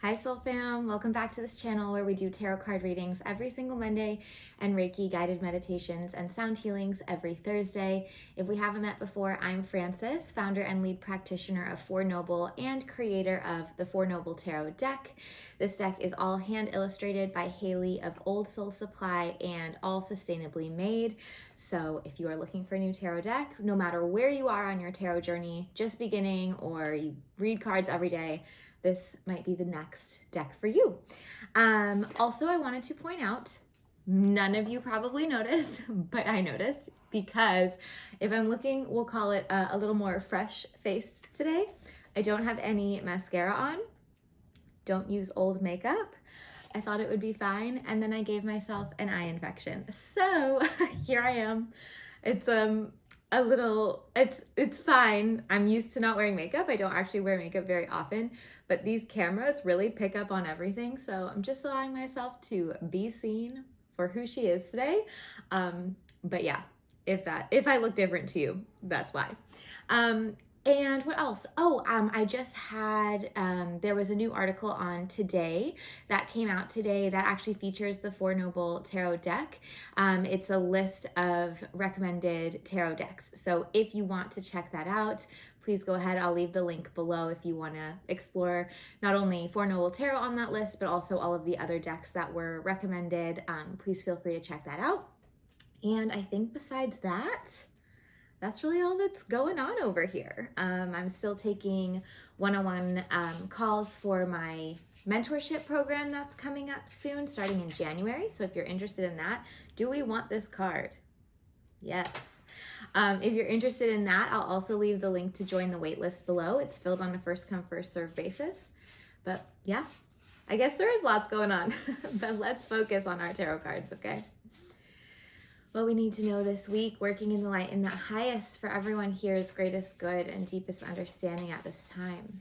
Hi Soul Fam, welcome back to this channel where we do tarot card readings every single Monday and Reiki guided meditations and sound healings every Thursday. If we haven't met before, I'm Frances, founder and lead practitioner of Four Noble and creator of the Four Noble Tarot deck. This deck is all hand illustrated by Haley of Old Soul Supply and all sustainably made. So if you are looking for a new tarot deck, no matter where you are on your tarot journey, just beginning or you read cards every day, this might be the next deck for you. Also, I wanted to point out, none of you probably noticed, but I noticed because if I'm looking, we'll call it a little more fresh-faced today. I don't have any mascara on. Don't use old makeup. I thought it would be fine, and then I gave myself an eye infection. So here I am. It's it's fine. I'm used to not wearing makeup. I don't actually wear makeup very often, but these cameras really pick up on everything. So I'm just allowing myself to be seen for who she is today. But yeah, if I look different to you, that's why. And what else? I just had, there was a new article on Today that came out today that actually features the Four Noble Tarot deck. It's a list of recommended tarot decks. So if you want to check that out, please go ahead. I'll leave the link below if you want to explore not only Four Noble Tarot on that list, but also all of the other decks that were recommended. Please feel free to check that out. And I think besides that, that's really all that's going on over here. I'm still taking one-on-one calls for my mentorship program that's coming up soon, starting in January. So if you're interested in that, do we want this card? Yes. If you're interested in that, I'll also leave the link to join the waitlist below. It's filled on a first come, first serve basis. But yeah, I guess there is lots going on, but let's focus on our tarot cards, okay? What we need to know this week, working in the light in the highest for everyone here's greatest good and deepest understanding at this time.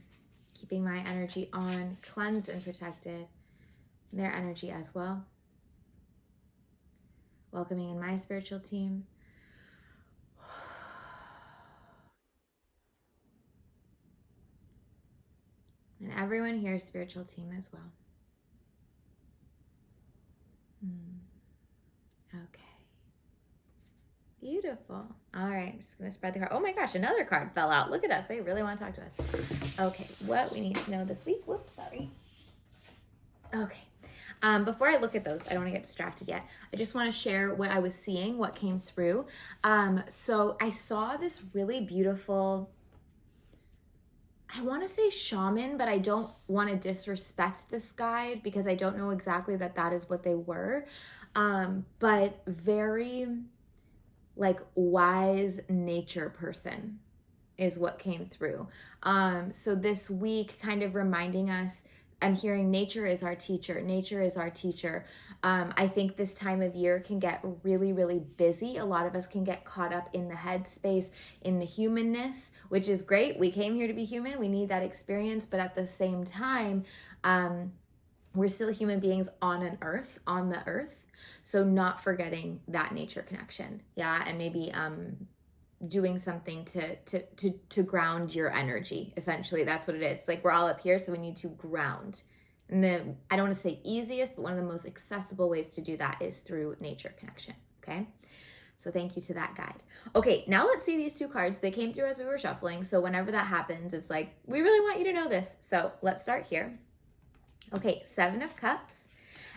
Keeping my energy on, cleansed and protected, their energy as well. Welcoming in my spiritual team. And everyone here's spiritual team as well. Okay. Beautiful. All right, I'm just going to spread the card. Oh my gosh, another card fell out. Look at us. They really want to talk to us. Okay, what we need to know this week. Whoops, sorry. Okay. Before I look at those, I don't want to get distracted yet. I just want to share what I was seeing, what came through. So I saw this really beautiful, I want to say shaman, but I don't want to disrespect this guide because I don't know exactly that is what they were. But very like wise nature person is what came through. So this week kind of reminding us, I'm hearing nature is our teacher. Nature is our teacher. I think this time of year can get really, really busy. A lot of us can get caught up in the headspace, in the humanness, which is great. We came here to be human. We need that experience. But at the same time, we're still human beings on the earth. So not forgetting that nature connection. Yeah. And maybe, doing something to ground your energy. Essentially, that's what it is. Like we're all up here, so we need to ground. And I don't want to say easiest, but one of the most accessible ways to do that is through nature connection. Okay. So thank you to that guide. Okay, now let's see these two cards. They came through as we were shuffling. So whenever that happens, it's like, we really want you to know this. So let's start here. Okay, Seven of Cups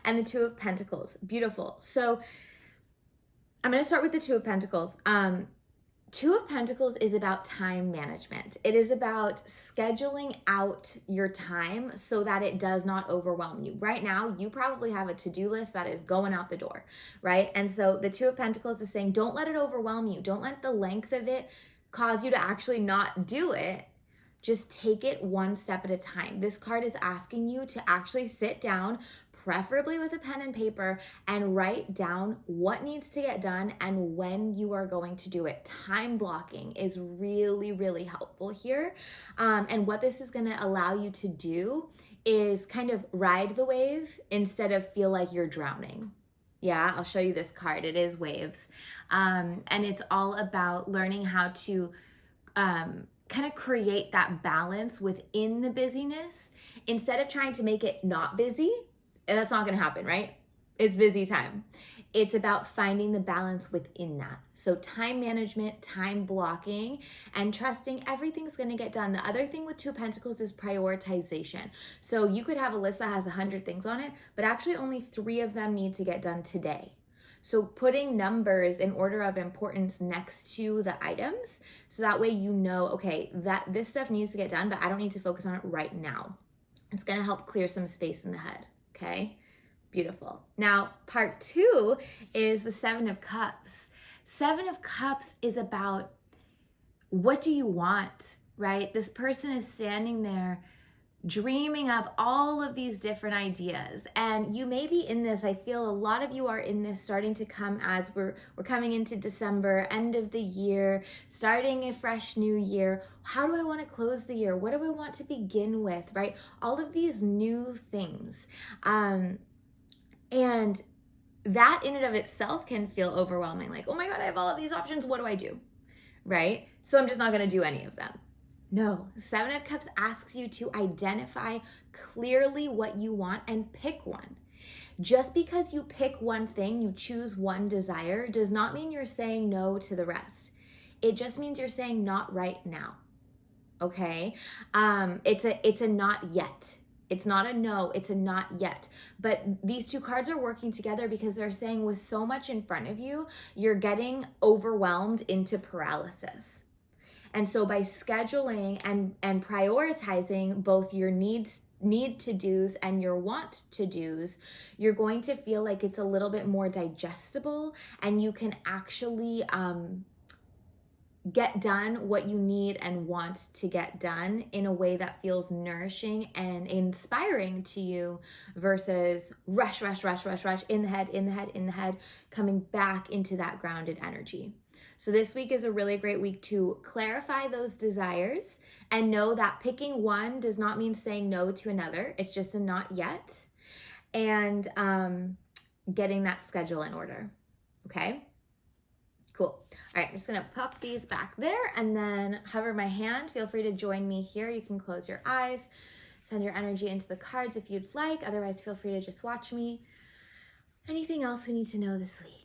and the Two of Pentacles. Beautiful. So I'm going to start with the Two of Pentacles. Two of Pentacles is about time management. It is about scheduling out your time so that it does not overwhelm you. Right now, you probably have a to-do list that is going out the door, right? And so the Two of Pentacles is saying, don't let it overwhelm you. Don't let the length of it cause you to actually not do it. Just take it one step at a time. This card is asking you to actually sit down, preferably with a pen and paper, and write down what needs to get done and when you are going to do it. Time blocking is really, really helpful here. And what this is going to allow you to do is kind of ride the wave instead of feel like you're drowning. Yeah, I'll show you this card. It is waves. And it's all about learning how to kind of create that balance within the busyness instead of trying to make it not busy, and that's not going to happen, right? It's busy time. It's about finding the balance within that. So time management, time blocking, and trusting everything's going to get done. The other thing with Two of Pentacles is prioritization. So you could have a list that has 100 things on it, but actually only 3 of them need to get done today. So putting numbers in order of importance next to the items, so that way you know, okay, that this stuff needs to get done, but I don't need to focus on it right now. It's going to help clear some space in the head, okay? Beautiful. Now, part 2 is the 7 of Cups. 7 of Cups is about, what do you want, right? This person is standing there dreaming up all of these different ideas, and you may be in this. I feel a lot of you are in this, starting to come as we're coming into December, end of the year, starting a fresh new year. How do I want to close the year? What do I want to begin with, right? All of these new things, and that in and of itself can feel overwhelming, like, oh my God, I have all of these options, what do I do, right? So I'm just not going to do any of them. No, 7 of Cups asks you to identify clearly what you want and pick one. Just because you pick one thing, you choose one desire, does not mean you're saying no to the rest. It just means you're saying not right now, okay? It's a not yet. It's not a no, it's a not yet. But these 2 cards are working together because they're saying with so much in front of you, you're getting overwhelmed into paralysis. And so by scheduling and prioritizing both your need to do's and your want to do's, you're going to feel like it's a little bit more digestible, and you can actually get done what you need and want to get done in a way that feels nourishing and inspiring to you, versus rush in the head, coming back into that grounded energy. So this week is a really great week to clarify those desires and know that picking one does not mean saying no to another. It's just a not yet. And getting that schedule in order. Okay? Cool. All right, I'm just going to pop these back there and then hover my hand. Feel free to join me here. You can close your eyes, send your energy into the cards if you'd like. Otherwise, feel free to just watch me. Anything else we need to know this week?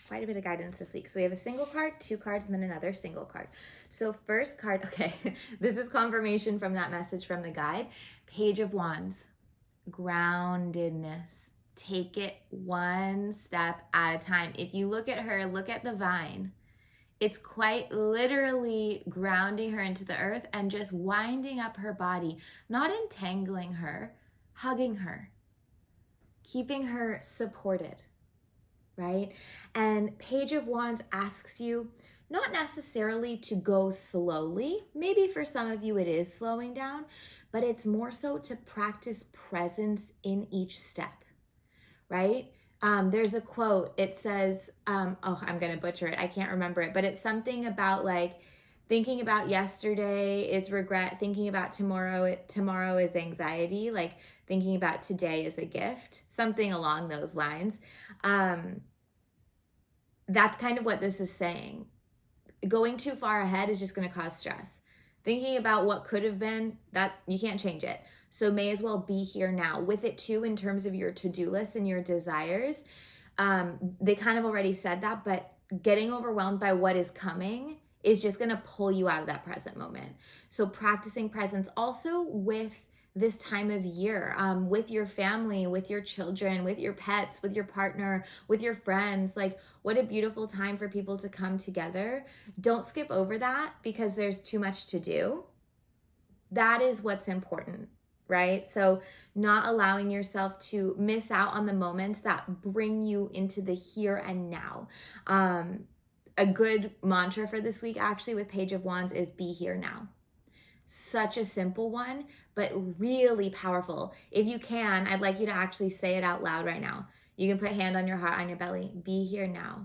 Quite a bit of guidance this week. So we have a single card, 2 cards, and then another single card. So first card, okay, this is confirmation from that message from the guide. Page of Wands, groundedness. Take it one step at a time. If you look at her, look at the vine. It's quite literally grounding her into the earth and just winding up her body, not entangling her, hugging her, keeping her supported. Right? And Page of Wands asks you not necessarily to go slowly. Maybe for some of you it is slowing down, but it's more so to practice presence in each step, right? There's a quote. It says, I'm going to butcher it. I can't remember it, but it's something about like, thinking about yesterday is regret. Thinking about tomorrow is anxiety. Like thinking about today is a gift. Something along those lines. That's kind of what this is saying. Going too far ahead is just going to cause stress. Thinking about what could have been, that you can't change it. So may as well be here now. With it too, in terms of your to-do list and your desires, they kind of already said that, but getting overwhelmed by what is coming is just going to pull you out of that present moment. So practicing presence also with this time of year, with your family, with your children, with your pets, with your partner, with your friends. Like, what a beautiful time for people to come together. Don't skip over that because there's too much to do. That is what's important, right? So not allowing yourself to miss out on the moments that bring you into the here and now. A good mantra for this week actually with Page of Wands is be here now. Such a simple one, but really powerful. If you can, I'd like you to actually say it out loud right now. You can put hand on your heart, on your belly. Be here now.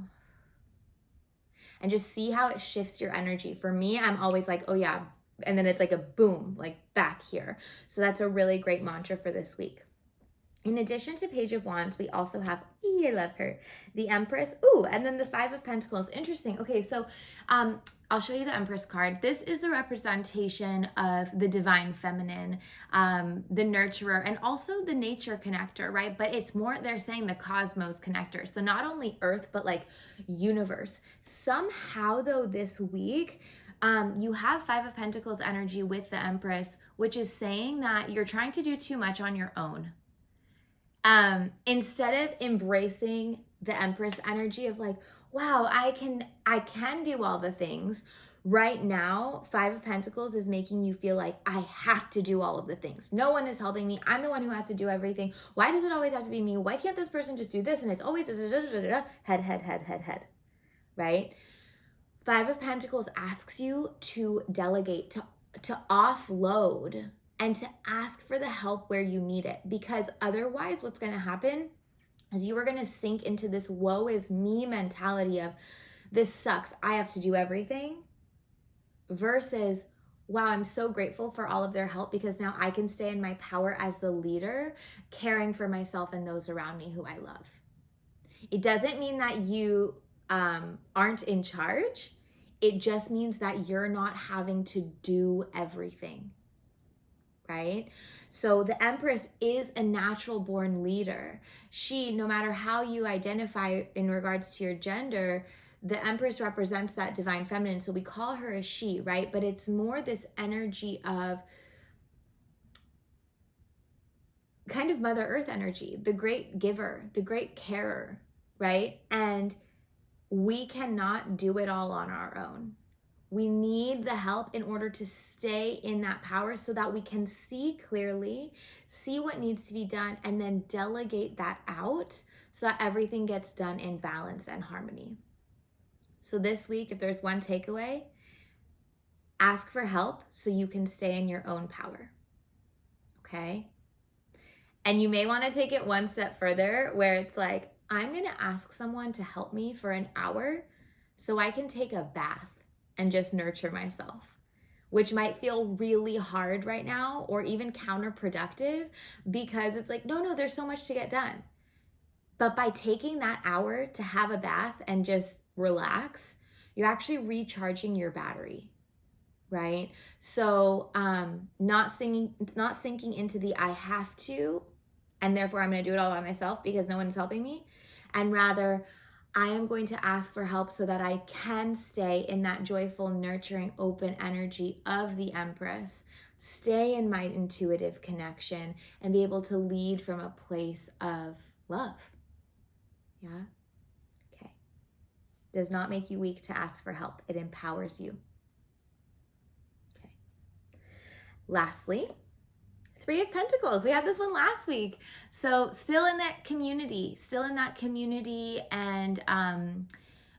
And just see how it shifts your energy. For me, I'm always like, oh yeah. And then it's like a boom, like back here. So that's a really great mantra for this week. In addition to Page of Wands, we also have, I love her, the Empress. Ooh, and then the Five of Pentacles. Interesting. Okay, so I'll show you the Empress card. This is the representation of the divine feminine, the nurturer, and also the nature connector, right? But it's more, they're saying the cosmos connector. So not only Earth, but like universe. Somehow though, this week, you have Five of Pentacles energy with the Empress, which is saying that you're trying to do too much on your own. Instead of embracing the Empress energy of like, wow, I can do all the things. Right now, Five of Pentacles is making you feel like I have to do all of the things. No one is helping me. I'm the one who has to do everything. Why does it always have to be me? Why can't this person just do this? And it's always head, right? Five of Pentacles asks you to delegate, to offload, and to ask for the help where you need it. Because otherwise, what's going to happen is you are going to sink into this woe is me mentality of this sucks, I have to do everything, versus wow, I'm so grateful for all of their help because now I can stay in my power as the leader, caring for myself and those around me who I love. It doesn't mean that you aren't in charge. It just means that you're not having to do everything. Right? So the Empress is a natural born leader. She, no matter how you identify in regards to your gender, the Empress represents that divine feminine. So we call her a she, right? But it's more this energy of kind of Mother Earth energy, the great giver, the great carer, right? And we cannot do it all on our own. We need the help in order to stay in that power so that we can see clearly, see what needs to be done, and then delegate that out so that everything gets done in balance and harmony. So this week, if there's one takeaway, ask for help so you can stay in your own power. Okay? And you may want to take it one step further where it's like, I'm going to ask someone to help me for an hour so I can take a bath and just nurture myself, which might feel really hard right now or even counterproductive because it's like, no, there's so much to get done. But by taking that hour to have a bath and just relax, you're actually recharging your battery, right? So not sinking into the I have to, and therefore I'm going to do it all by myself because no one's helping me, and rather I am going to ask for help so that I can stay in that joyful, nurturing, open energy of the Empress, stay in my intuitive connection, and be able to lead from a place of love. Yeah? Okay. Does not make you weak to ask for help. It empowers you. Okay. Lastly, Three of Pentacles. We had this one last week. So still in that community and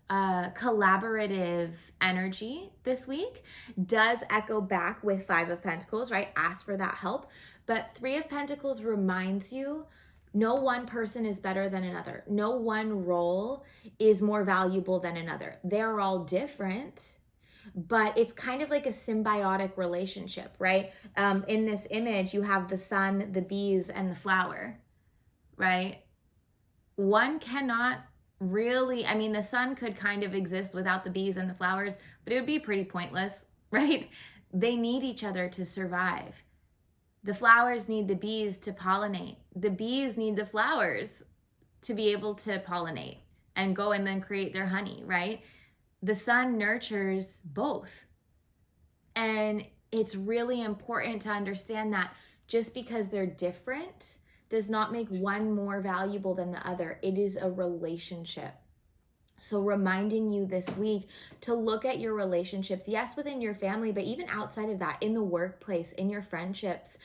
collaborative energy this week. Does echo back with Five of Pentacles, right? Ask for that help. But Three of Pentacles reminds you no one person is better than another. No one role is more valuable than another. They're all different. But it's kind of like a symbiotic relationship, right? In this image, you have the sun, the bees, and the flower, right? One cannot really, the sun could kind of exist without the bees and the flowers, but it would be pretty pointless, right? They need each other to survive. The flowers need the bees to pollinate. The bees need the flowers to be able to pollinate and go and then create their honey, right? The sun nurtures both. And it's really important to understand that just because they're different does not make one more valuable than the other. It is a relationship. So reminding you this week to look at your relationships, yes, within your family, but even outside of that, in the workplace, in your friendships,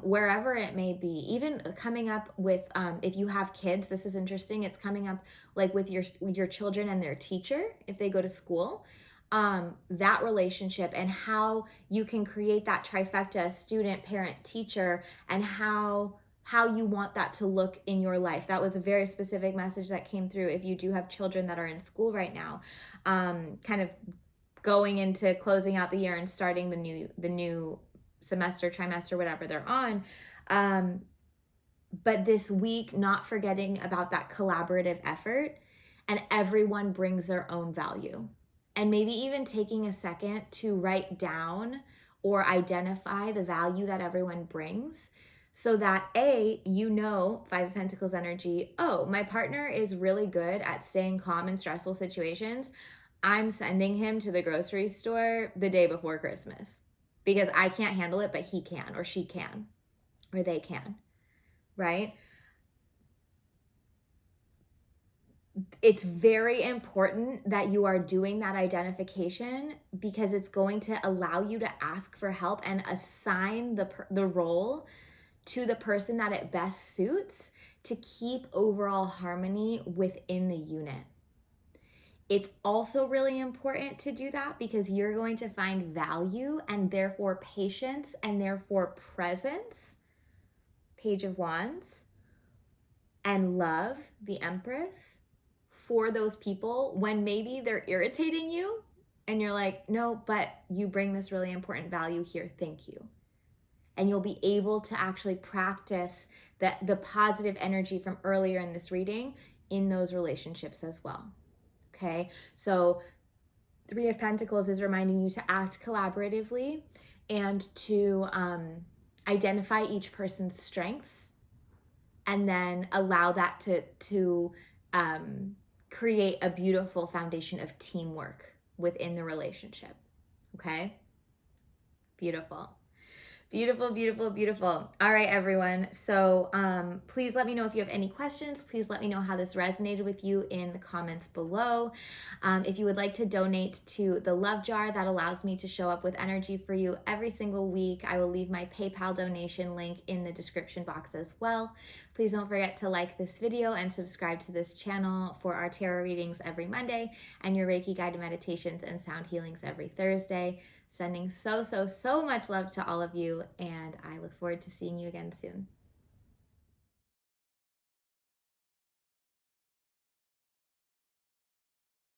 wherever it may be, even coming up with, if you have kids, this is interesting. It's coming up like with your children and their teacher, if they go to school. that relationship and how you can create that trifecta, student, parent, teacher, and how you want that to look in your life. That was a very specific message that came through. If you do have children that are in school right now, kind of going into closing out the year and starting the new semester, trimester, whatever they're on. But this week, not forgetting about that collaborative effort, and everyone brings their own value. And maybe even taking a second to write down or identify the value that everyone brings, so that Five of Pentacles energy, oh, my partner is really good at staying calm in stressful situations. I'm sending him to the grocery store the day before Christmas because I can't handle it, but he can, or she can, or they can, right? It's very important that you are doing that identification, because it's going to allow you to ask for help and assign the role to the person that it best suits to keep overall harmony within the unit. It's also really important to do that because you're going to find value and therefore patience and therefore presence, Page of Wands, and love, the Empress, for those people when maybe they're irritating you and you're like, no, but you bring this really important value here. Thank you. And you'll be able to actually practice the positive energy from earlier in this reading in those relationships as well. Okay, so Three of Pentacles is reminding you to act collaboratively and to identify each person's strengths, and then allow that to create a beautiful foundation of teamwork within the relationship. Okay, beautiful. Beautiful, beautiful, beautiful. All right, everyone. So please let me know if you have any questions. Please let me know how this resonated with you in the comments below. If you would like to donate to the Love Jar, that allows me to show up with energy for you every single week. I will leave my PayPal donation link in the description box as well. Please don't forget to like this video and subscribe to this channel for our tarot readings every Monday and your Reiki guided meditations and sound healings every Thursday. Sending so much love to all of you, and I look forward to seeing you again soon.